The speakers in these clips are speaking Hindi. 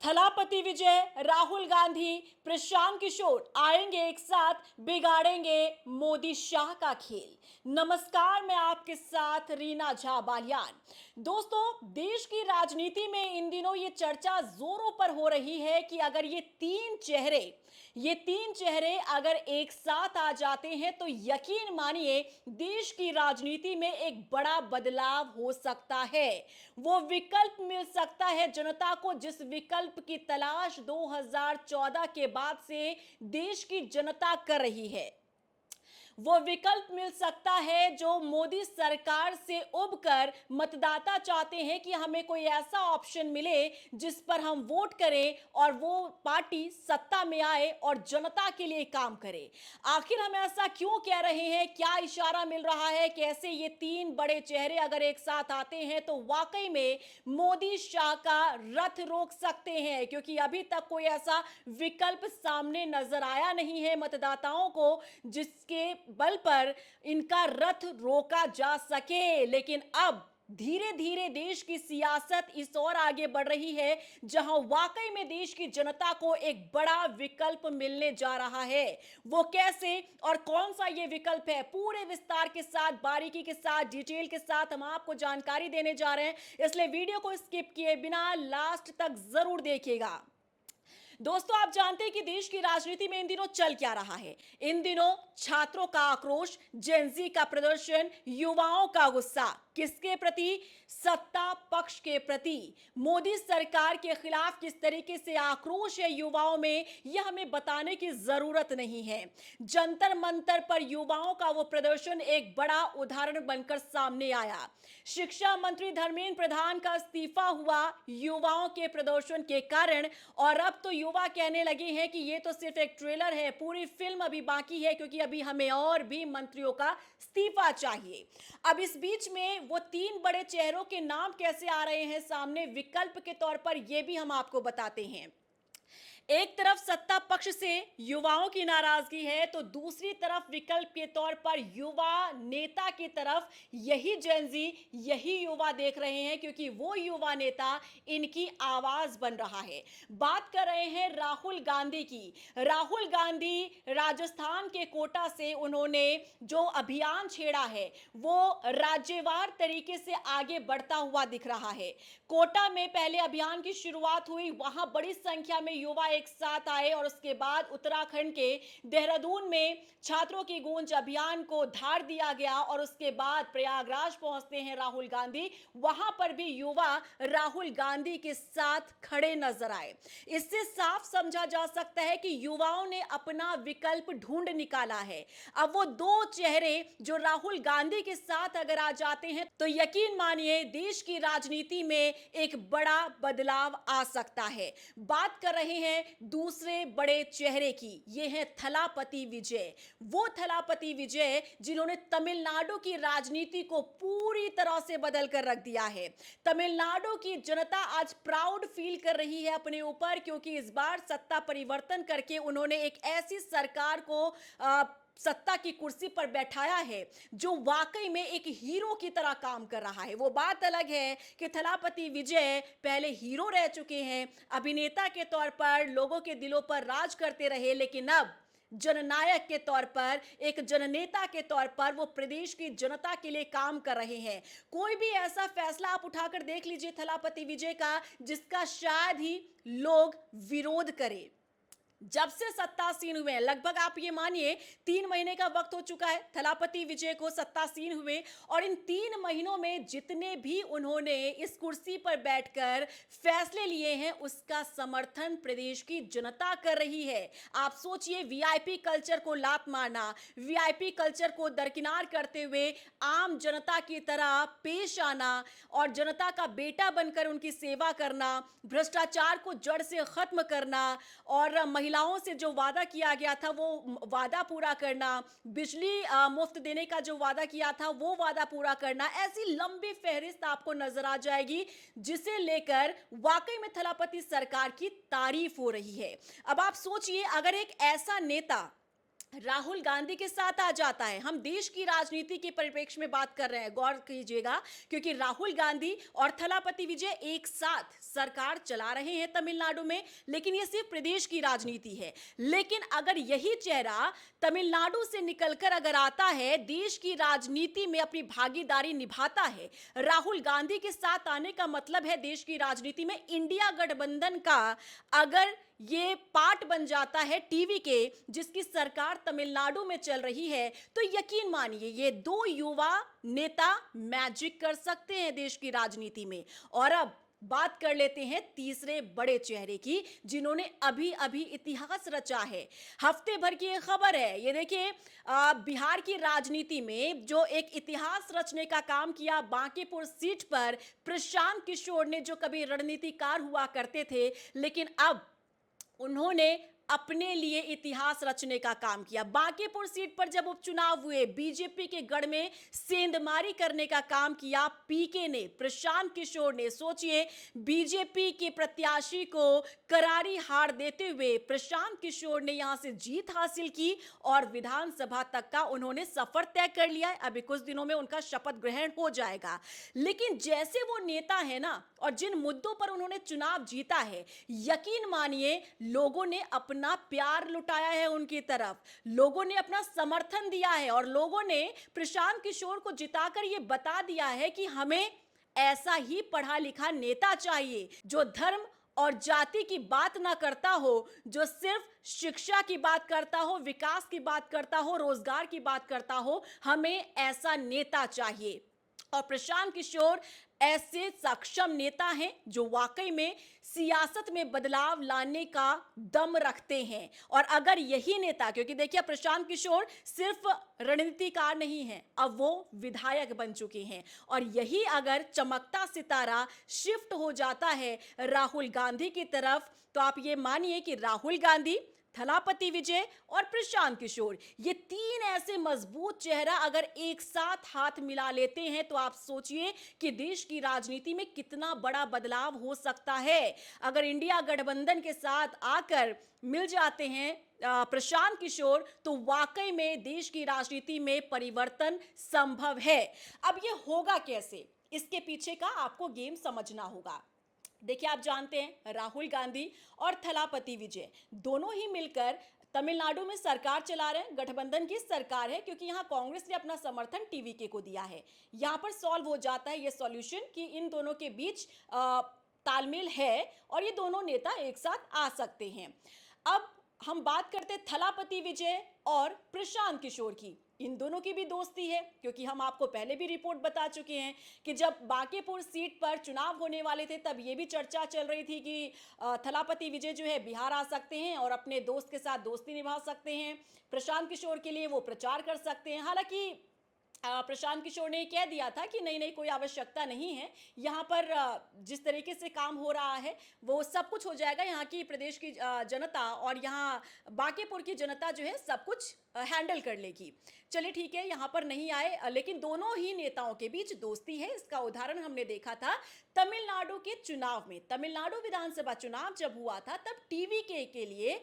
थलापति विजय, राहुल गांधी, प्रशांत किशोर आएंगे एक साथ, बिगाड़ेंगे मोदी शाह का खेल। नमस्कार, मैं आपके साथ रीना झा बालियान। दोस्तों, देश की राजनीति में इन दिनों ये चर्चा जोरों पर हो रही है कि अगर ये तीन चेहरे अगर एक साथ आ जाते हैं तो यकीन मानिए देश की राजनीति में एक बड़ा बदलाव हो सकता है। वो विकल्प मिल सकता है जनता को जिस विकल्प की तलाश 2014 के बाद से देश की जनता कर रही है। वो विकल्प मिल सकता है जो मोदी सरकार से उबकर मतदाता चाहते हैं कि हमें कोई ऐसा ऑप्शन मिले जिस पर हम वोट करें और वो पार्टी सत्ता में आए और जनता के लिए काम करे। आखिर हम ऐसा क्यों कह रहे हैं? क्या इशारा मिल रहा है कि ऐसे ये तीन बड़े चेहरे अगर एक साथ आते हैं तो वाकई में मोदी शाह का रथ रोक सकते हैं, क्योंकि अभी तक कोई ऐसा विकल्प सामने नजर आया नहीं है मतदाताओं को जिसके बल पर इनका रथ रोका जा सके। लेकिन अब धीरे धीरे देश की सियासत इस ओर आगे बढ़ रही है जहां वाकई में देश की जनता को एक बड़ा विकल्प मिलने जा रहा है। वो कैसे और कौन सा ये विकल्प है, पूरे विस्तार के साथ, बारीकी के साथ, डिटेल के साथ हम आपको जानकारी देने जा रहे हैं, इसलिए वीडियो को स्किप किए बिना लास्ट तक जरूर देखिएगा। दोस्तों, आप जानते हैं कि देश की राजनीति में इन दिनों चल क्या रहा है। इन दिनों छात्रों का आक्रोश, जेनजी का प्रदर्शन, युवाओं का गुस्सा किसके प्रति? सत्ता पक्ष के प्रति। मोदी सरकार के खिलाफ किस तरीके से आक्रोश है युवाओं में, यह हमें बताने की जरूरत नहीं है। जंतर मंतर पर युवाओं का वो प्रदर्शन एक बड़ा उदाहरण बनकर सामने आया। शिक्षा मंत्री धर्मेंद्र प्रधान का इस्तीफा हुआ युवाओं के प्रदर्शन के कारण, और अब तो युवा कहने लगे हैं कि ये तो सिर्फ एक ट्रेलर है, पूरी फिल्म अभी बाकी है, क्योंकि अभी हमें और भी मंत्रियों का इस्तीफा चाहिए। अब इस बीच में वो तीन बड़े चेहरों के नाम कैसे आ रहे हैं सामने विकल्प के तौर पर, यह भी हम आपको बताते हैं। एक तरफ सत्ता पक्ष से युवाओं की नाराजगी है तो दूसरी तरफ विकल्प के तौर पर युवा नेता की तरफ यही जेनजी, यही युवा देख रहे हैं, क्योंकि वो युवा नेता इनकी आवाज बन रहा है। बात कर रहे हैं राहुल गांधी की। राहुल गांधी राजस्थान के कोटा से उन्होंने जो अभियान छेड़ा है वो राज्यवार तरीके से आगे बढ़ता हुआ दिख रहा है। कोटा में पहले अभियान की शुरुआत हुई, वहां बड़ी संख्या में युवा एक साथ आए और उसके बाद उत्तराखंड के देहरादून में छात्रों की गूंज अभियान को धार दिया गया और उसके बाद प्रयागराज पहुंचते हैं राहुल गांधी। वहां पर भी युवा राहुल गांधी के साथ खड़े नजर आए। इससे साफ समझा जा सकता है कि युवाओं ने अपना विकल्प ढूंढ निकाला है। अब वो दो चेहरे जो राहुल गांधी के साथ अगर आ जाते हैं तो यकीन मानिए देश की राजनीति में एक बड़ा बदलाव आ सकता है। बात कर रहे हैं दूसरे बड़े चेहरे की, ये है थलापति विजय। वो थलापति विजय जिन्होंने तमिलनाडु की राजनीति को पूरी तरह से बदल कर रख दिया है। तमिलनाडु की जनता आज प्राउड फील कर रही है अपने ऊपर, क्योंकि इस बार सत्ता परिवर्तन करके उन्होंने एक ऐसी सरकार को सत्ता की कुर्सी पर बैठाया है जो वाकई में एक हीरो की तरह काम कर रहा है। वो बात अलग है कि थलापति विजय पहले हीरो रह चुके हैं, अभिनेता के तौर पर लोगों के दिलों पर राज करते रहे, लेकिन अब जननायक के तौर पर, एक जननेता के तौर पर वो प्रदेश की जनता के लिए काम कर रहे हैं। कोई भी ऐसा फैसला आप उठाकर देख लीजिए थलापति विजय का जिसका शायद ही लोग विरोध करें। जब से सत्तासीन हुए, लगभग आप ये मानिए 3 महीने का वक्त हो चुका है थलापति विजय को सत्तासीन हुए, और इन 3 महीनों में जितने भी उन्होंने इस कुर्सी पर बैठकर फैसले लिए हैं उसका समर्थन प्रदेश की जनता कर रही है। आप सोचिए, वीआईपी कल्चर को लात मारना, वीआईपी कल्चर को दरकिनार करते हुए आम जनता की तरह पेश आना और जनता का बेटा बनकर उनकी सेवा करना, भ्रष्टाचार को जड़ से खत्म करना और महिलाओं से जो वादा किया गया था वो वादा पूरा करना, बिजली मुफ्त देने का जो वादा किया था वो वादा पूरा करना, ऐसी लंबी फहरिस्त आपको नजर आ जाएगी जिसे लेकर वाकई में थलापति सरकार की तारीफ हो रही है। अब आप सोचिए, अगर एक ऐसा नेता राहुल गांधी के साथ आ जाता है। हम देश की राजनीति के परिप्रेक्ष्य में बात कर रहे हैं, गौर कीजिएगा, क्योंकि राहुल गांधी और थलापति विजय एक साथ सरकार चला रहे हैं तमिलनाडु में, लेकिन ये सिर्फ प्रदेश की राजनीति है। लेकिन अगर यही चेहरा तमिलनाडु से निकलकर अगर आता है, देश की राजनीति में अपनी भागीदारी निभाता है, राहुल गांधी के साथ आने का मतलब है देश की राजनीति में इंडिया गठबंधन का अगर ये पार्ट बन जाता है टीवी के, जिसकी सरकार तमिलनाडु में चल रही है, तो यकीन मानिए ये दो युवा नेता मैजिक कर सकते हैं देश की राजनीति में। और अब बात कर लेते हैं तीसरे बड़े चेहरे की, जिन्होंने अभी अभी इतिहास रचा है। हफ्ते भर की एक खबर है, ये देखिए, बिहार की राजनीति में जो एक इतिहास रचने का काम किया बांकीपुर सीट पर प्रशांत किशोर ने, जो कभी रणनीतिकार हुआ करते थे, लेकिन अब उन्होंने अपने लिए इतिहास रचने का काम किया। बांकीपुर सीट पर जब उपचुनाव हुए, बीजेपी के गढ़ में सेंधमारी करने का काम किया पीके ने, प्रशांत किशोर ने। सोचिए, बीजेपी के प्रत्याशी को करारी हार देते हुए प्रशांत किशोर ने यहां से जीत हासिल की और विधानसभा तक का उन्होंने सफर तय कर लिया है। अभी कुछ दिनों में उनका शपथ ग्रहण हो जाएगा। लेकिन जैसे वो नेता है ना, और जिन मुद्दों पर उन्होंने चुनाव जीता है, यकीन मानिए लोगों ने अपना प्यार लुटाया है उनकी तरफ, लोगों ने अपना समर्थन दिया है और लोगों ने प्रशांत किशोर को जिताकर यह बता दिया है कि हमें ऐसा ही पढ़ा लिखा नेता चाहिए, जो धर्म और जाति की बात ना करता हो, जो सिर्फ शिक्षा की बात करता हो, विकास की बात करता हो, रोजगार की बात करता हो। हमें ऐसा नेता चाहिए। और प्रशांत किशोर ऐसे सक्षम नेता हैं जो वाकई में सियासत में बदलाव लाने का दम रखते हैं। और अगर यही नेता, क्योंकि देखिए प्रशांत किशोर सिर्फ रणनीतिकार नहीं हैं, अब वो विधायक बन चुके हैं, और यही अगर चमकता सितारा शिफ्ट हो जाता है राहुल गांधी की तरफ, तो आप ये मानिए कि राहुल गांधी, थलापति विजय और प्रशांत किशोर, ये तीन ऐसे मजबूत चेहरा अगर एक साथ हाथ मिला लेते हैं, तो आप सोचिए कि देश की राजनीति में कितना बड़ा बदलाव हो सकता है। अगर इंडिया गठबंधन के साथ आकर मिल जाते हैं प्रशांत किशोर, तो वाकई में देश की राजनीति में परिवर्तन संभव है। अब ये होगा कैसे, इसके पीछे का आपको गेम समझना होगा। देखिए, आप जानते हैं राहुल गांधी और थलापति विजय दोनों ही मिलकर तमिलनाडु में सरकार चला रहे हैं। गठबंधन की सरकार है, क्योंकि यहां कांग्रेस ने अपना समर्थन टीवीके को दिया है। यहां पर सॉल्व हो जाता है ये सॉल्यूशन कि इन दोनों के बीच तालमेल है और ये दोनों नेता एक साथ आ सकते हैं। अब हम बात करते हैं थलापति विजय और प्रशांत किशोर की। इन दोनों की भी दोस्ती है, क्योंकि हम आपको पहले भी रिपोर्ट बता चुके हैं कि जब बांकीपुर सीट पर चुनाव होने वाले थे, तब ये भी चर्चा चल रही थी कि थलापति विजय जो है बिहार आ सकते हैं और अपने दोस्त के साथ दोस्ती निभा सकते हैं। प्रशांत किशोर के लिए वो प्रचार कर सकते हैं। हालांकि प्रशांत किशोर ने कह दिया था कि नहीं नहीं, कोई आवश्यकता नहीं है, यहाँ पर जिस तरीके से काम हो रहा है वो सब कुछ हो जाएगा। यहाँ की प्रदेश की जनता और यहाँ बांकीपुर की जनता जो है सब कुछ हैंडल कर लेगी। चलिए ठीक है, यहाँ पर नहीं आए, लेकिन दोनों ही नेताओं के बीच दोस्ती है। इसका उदाहरण हमने देखा था तमिलनाडु के चुनाव में। तमिलनाडु विधानसभा चुनाव जब हुआ था, तब टीवीके के लिए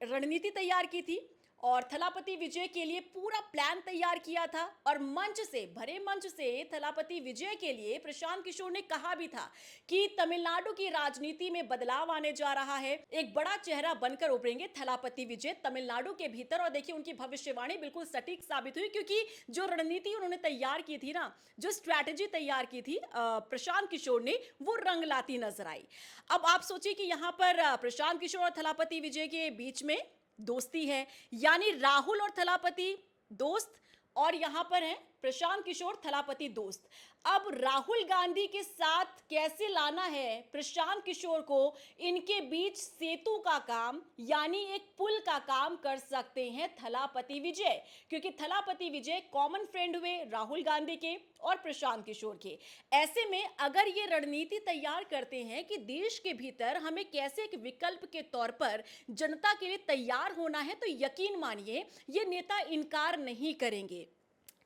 रणनीति तैयार की थी और थलापति विजय के लिए पूरा प्लान तैयार किया था। और मंच से, भरे मंच से थलापति विजय के लिए प्रशांत किशोर ने कहा भी था कि तमिलनाडु की राजनीति में बदलाव आने जा रहा है, एक बड़ा चेहरा बनकर उभरेंगे थलापति विजय तमिलनाडु के भीतर। और देखिए, उनकी भविष्यवाणी बिल्कुल सटीक साबित हुई, क्योंकि जो रणनीति उन्होंने तैयार की थी ना, जो स्ट्रैटेजी तैयार की थी प्रशांत किशोर ने, वो रंग लाती नजर आई। अब आप सोचिए कि यहाँ पर प्रशांत किशोर और थलापति विजय के बीच में दोस्ती है, यानी राहुल और थलापति दोस्त, और यहां पर है प्रशांत किशोर थलापति दोस्त। अब राहुल गांधी के साथ कैसे लाना है प्रशांत किशोर को, इनके बीच सेतु का काम, यानी एक पुल का काम कर सकते हैं थलापति विजय, क्योंकि थलापति विजय कॉमन फ्रेंड हुए राहुल गांधी के और प्रशांत किशोर के। ऐसे में अगर ये रणनीति तैयार करते हैं कि देश के भीतर हमें कैसे एक विकल्प के तौर पर जनता के लिए तैयार होना है, तो यकीन मानिए ये नेता इनकार नहीं करेंगे,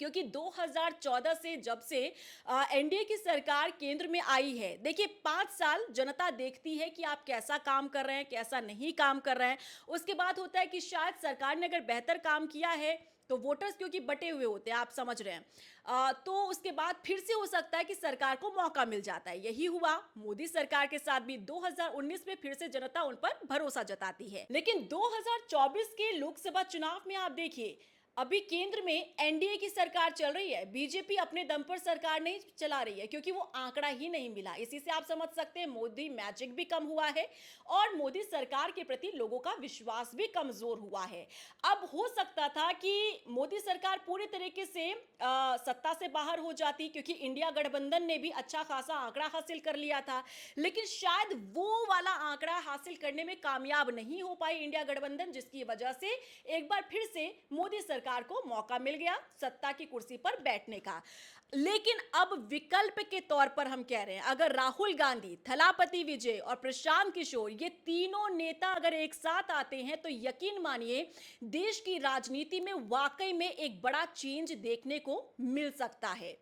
क्योंकि 2014 से जब से एनडीए की सरकार केंद्र में आई है, देखिए 5 साल जनता देखती है कि आप कैसा काम कर रहे हैं, कैसा नहीं काम कर रहे हैं। उसके बाद होता है कि शायद सरकार ने अगर बेहतर काम किया है तो वोटर्स क्योंकि बटे हुए होते हैं, आप समझ रहे हैं। तो उसके बाद फिर से हो सकता है कि सरकार को मौका मिल जाता है। यही हुआ मोदी सरकार के साथ भी। 2019 में फिर से जनता उन पर भरोसा जताती है। लेकिन 2024 के लोकसभा चुनाव में आप देखिए, अभी केंद्र में एनडीए की सरकार चल रही है। बीजेपी अपने दम पर सरकार नहीं चला रही है क्योंकि वो आंकड़ा ही नहीं मिला। इसी से आप समझ सकते हैं मोदी मैजिक भी कम हुआ है और मोदी सरकार के प्रति लोगों का विश्वास भी कमजोर हुआ है। अब हो सकता था कि मोदी सरकार पूरी तरीके से सत्ता से बाहर हो जाती क्योंकि इंडिया गठबंधन ने भी अच्छा खासा आंकड़ा हासिल कर लिया था, लेकिन शायद वो वाला आंकड़ा हासिल करने में कामयाब नहीं हो पाई इंडिया गठबंधन, जिसकी वजह से एक बार फिर से मोदी सरकार को मौका मिल गया सत्ता की कुर्सी पर बैठने का। लेकिन अब विकल्प के तौर पर हम कह रहे हैं, अगर राहुल गांधी, थलापति विजय और प्रशांत किशोर ये तीनों नेता अगर एक साथ आते हैं तो यकीन मानिए देश की राजनीति में वाकई में एक बड़ा चेंज देखने को मिल सकता है।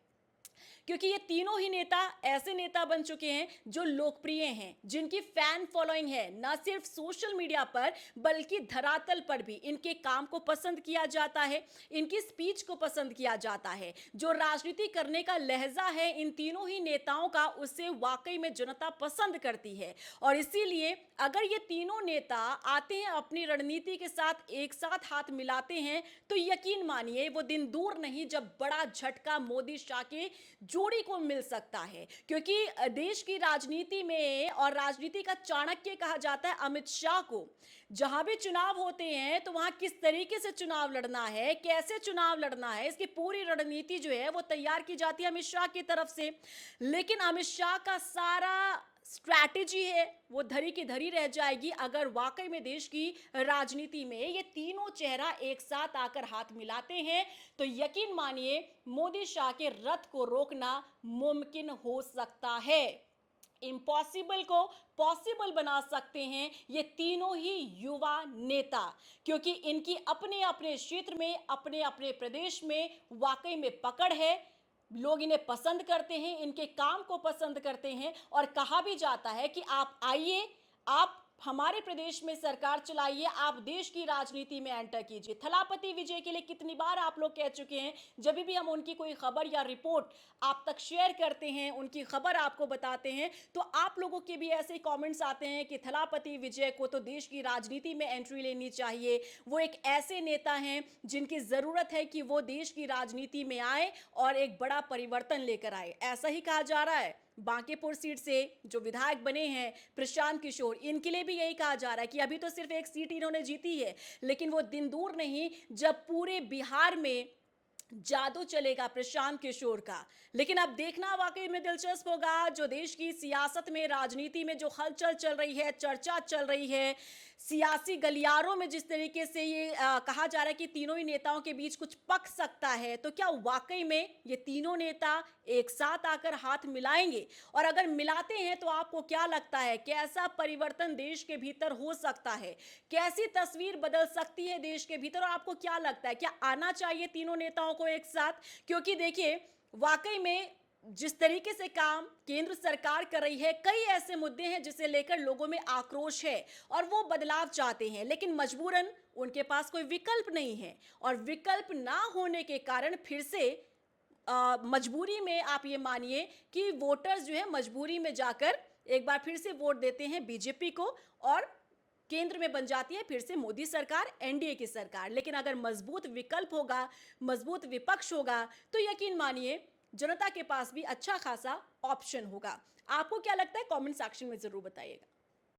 क्योंकि ये तीनों ही नेता ऐसे नेता बन चुके हैं जो लोकप्रिय हैं, जिनकी फैन फॉलोइंग है, न सिर्फ सोशल मीडिया पर बल्कि धरातल पर भी इनके काम को पसंद किया जाता है, इनकी स्पीच को पसंद किया जाता है। जो राजनीति करने का लहजा है इन तीनों ही नेताओं का, उससे वाकई में जनता पसंद करती है। और इसीलिए अगर ये तीनों नेता आते हैं अपनी रणनीति के साथ, एक साथ हाथ मिलाते हैं, तो यकीन मानिए वो दिन दूर नहीं जब बड़ा झटका मोदी शाह के जोड़ी को मिल सकता है। क्योंकि देश की राजनीति में, और राजनीति का चाणक्य कहा जाता है अमित शाह को, जहां भी चुनाव होते हैं तो वहां किस तरीके से चुनाव लड़ना है, कैसे चुनाव लड़ना है, इसकी पूरी रणनीति जो है वो तैयार की जाती है अमित शाह की तरफ से। लेकिन अमित शाह का सारा स्ट्रैटेजी है वो धरी की धरी रह जाएगी अगर वाकई में देश की राजनीति में ये तीनों चेहरा एक साथ आकर हाथ मिलाते हैं, तो यकीन मानिए मोदी शाह के रथ को रोकना मुमकिन हो सकता है। इम्पॉसिबल को पॉसिबल बना सकते हैं ये तीनों ही युवा नेता, क्योंकि इनकी अपने अपने क्षेत्र में, अपने अपने प्रदेश में वाकई में पकड़ है। लोग इन्हें पसंद करते हैं, इनके काम को पसंद करते हैं, और कहा भी जाता है कि आप आइए, आप हमारे प्रदेश में सरकार चलाइए, आप देश की राजनीति में एंटर कीजिए। थलापति विजय के लिए कितनी बार आप लोग कह चुके हैं, जब भी हम उनकी कोई खबर या रिपोर्ट आप तक शेयर करते हैं, उनकी खबर आपको बताते हैं, तो आप लोगों के भी ऐसे कमेंट्स आते हैं कि थलापति विजय को तो देश की राजनीति में एंट्री लेनी चाहिए। वो एक ऐसे नेता हैं जिनकी जरूरत है कि वो देश की राजनीति में आए और एक बड़ा परिवर्तन लेकर आए। ऐसा ही कहा जा रहा है। बांकीपुर सीट से जो विधायक बने हैं प्रशांत किशोर, इनके लिए भी यही कहा जा रहा है कि अभी तो सिर्फ एक सीट इन्होंने जीती है, लेकिन वो दिन दूर नहीं जब पूरे बिहार में जादू चलेगा प्रशांत किशोर का। लेकिन अब देखना वाकई में दिलचस्प होगा, जो देश की सियासत में, राजनीति में जो हलचल चल रही है, चर्चा चल रही है, सियासी गलियारों में जिस तरीके से ये कहा जा रहा है कि तीनों ही नेताओं के बीच कुछ पक सकता है, तो क्या वाकई में ये तीनों नेता एक साथ आकर हाथ मिलाएंगे? और अगर मिलाते हैं तो आपको क्या लगता है कैसा परिवर्तन देश के भीतर हो सकता है, कैसी तस्वीर बदल सकती है देश के भीतर? और आपको क्या लगता है क्या आना चाहिए तीनों नेताओं को एक साथ? क्योंकि देखिए वाकई में जिस तरीके से काम केंद्र सरकार कर रही है, कई ऐसे मुद्दे हैं जिसे लेकर लोगों में आक्रोश है और वो बदलाव चाहते हैं, लेकिन मजबूरन उनके पास कोई विकल्प नहीं है। और विकल्प ना होने के कारण फिर से मजबूरी में आप ये मानिए कि वोटर्स जो है मजबूरी में जाकर एक बार फिर से वोट देते हैं बीजेपी को, और केंद्र में बन जाती है फिर से मोदी सरकार, एनडीए की सरकार। लेकिन अगर मजबूत विकल्प होगा, मजबूत विपक्ष होगा, तो यकीन मानिए जनता के पास भी अच्छा खासा ऑप्शन होगा। आपको क्या लगता है कमेंट सेक्शन में जरूर बताइएगा।